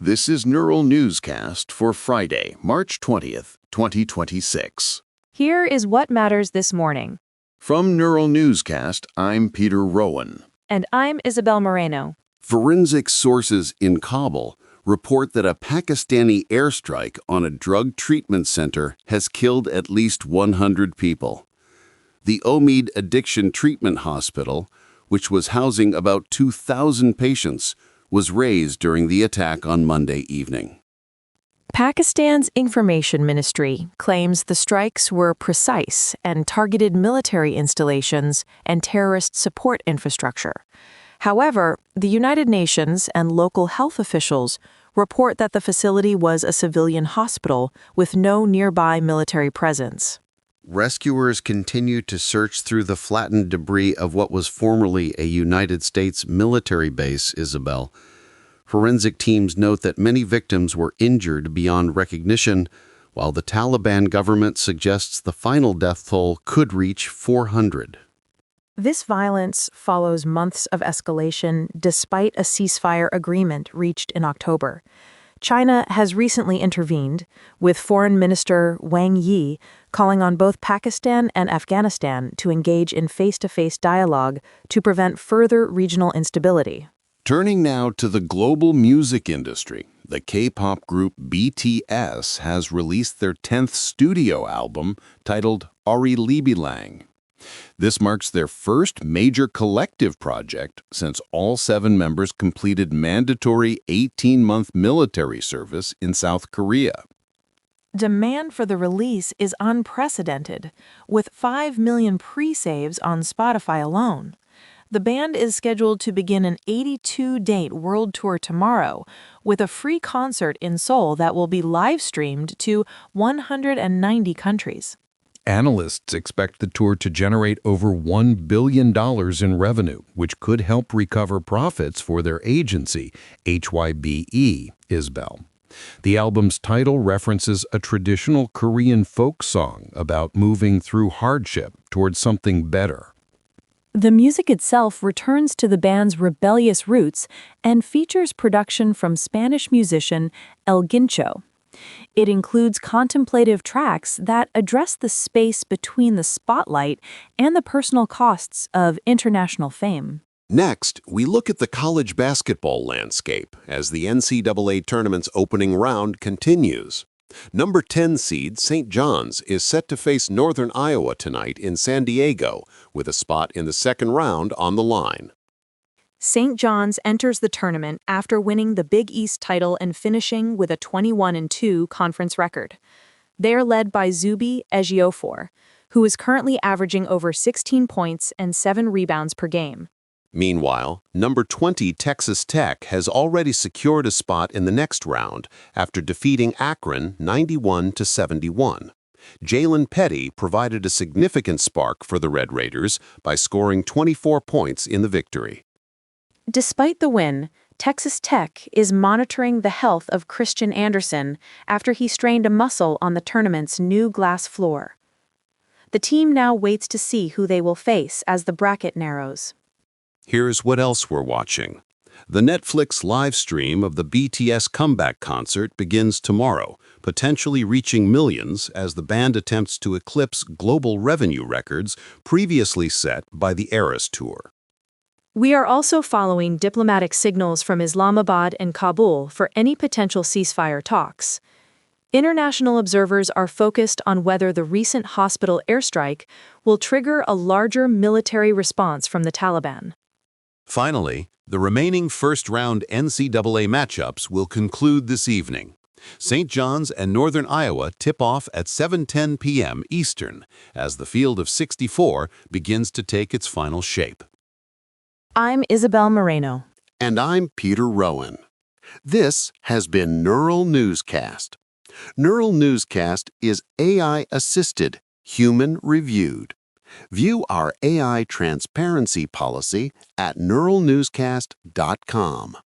This is Neural Newscast for Friday, March 20th, 2026. Here is what matters this morning. From Neural Newscast, I'm Peter Rowan. And I'm Isabel Moreno. Forensic sources in Kabul report that a Pakistani airstrike on a drug treatment center has killed at least 100 people. The Omid Addiction Treatment Hospital, which was housing about 2,000 patients, was razed during the attack on Monday evening. Pakistan's Information Ministry claims the strikes were precise and targeted military installations and terrorist support infrastructure. However, the United Nations and local health officials report that the facility was a civilian hospital with no nearby military presence. Rescuers continue to search through the flattened debris of what was formerly a United States military base, Isabel. Forensic teams note that many victims were injured beyond recognition, while the Taliban government suggests the final death toll could reach 400. This violence follows months of escalation despite a ceasefire agreement reached in October. China has recently intervened, with Foreign Minister Wang Yi calling on both Pakistan and Afghanistan to engage in face-to-face dialogue to prevent further regional instability. Turning now to the global music industry, the K-pop group BTS has released their 10th studio album titled Arirang. This marks their first major collective project since all 7 members completed mandatory 18-month military service in South Korea. Demand for the release is unprecedented, with 5 million pre-saves on Spotify alone. The band is scheduled to begin an 82-date world tour tomorrow, with a free concert in Seoul that will be live-streamed to 190 countries. Analysts expect the tour to generate over $1 billion in revenue, which could help recover profits for their agency, HYBE, Isbel. The album's title references a traditional Korean folk song about moving through hardship towards something better. The music itself returns to the band's rebellious roots and features production from Spanish musician El Guincho. It includes contemplative tracks that address the space between the spotlight and the personal costs of international fame. Next, we look at the college basketball landscape as the NCAA Tournament's opening round continues. Number 10 seed St. John's is set to face Northern Iowa tonight in San Diego, with a spot in the second round on the line. St. John's enters the tournament after winning the Big East title and finishing with a 21-2 conference record. They are led by Zuby Ejiofor, who is currently averaging over 16 points and 7 rebounds per game. Meanwhile, number 20 Texas Tech has already secured a spot in the next round after defeating Akron 91-71. Jalen Petty provided a significant spark for the Red Raiders by scoring 24 points in the victory. Despite the win, Texas Tech is monitoring the health of Christian Anderson after he strained a muscle on the tournament's new glass floor. The team now waits to see who they will face as the bracket narrows. Here's what else we're watching. The Netflix live stream of the BTS comeback concert begins tomorrow, potentially reaching millions as the band attempts to eclipse global revenue records previously set by the Eras Tour. We are also following diplomatic signals from Islamabad and Kabul for any potential ceasefire talks. International observers are focused on whether the recent hospital airstrike will trigger a larger military response from the Taliban. Finally, the remaining first-round NCAA matchups will conclude this evening. St. John's and Northern Iowa tip off at 7:10 p.m. Eastern as the field of 64 begins to take its final shape. I'm Isabel Moreno. And I'm Peter Rowan. This has been Neural Newscast. Neural Newscast is AI-assisted, human-reviewed. View our AI transparency policy at neuralnewscast.com.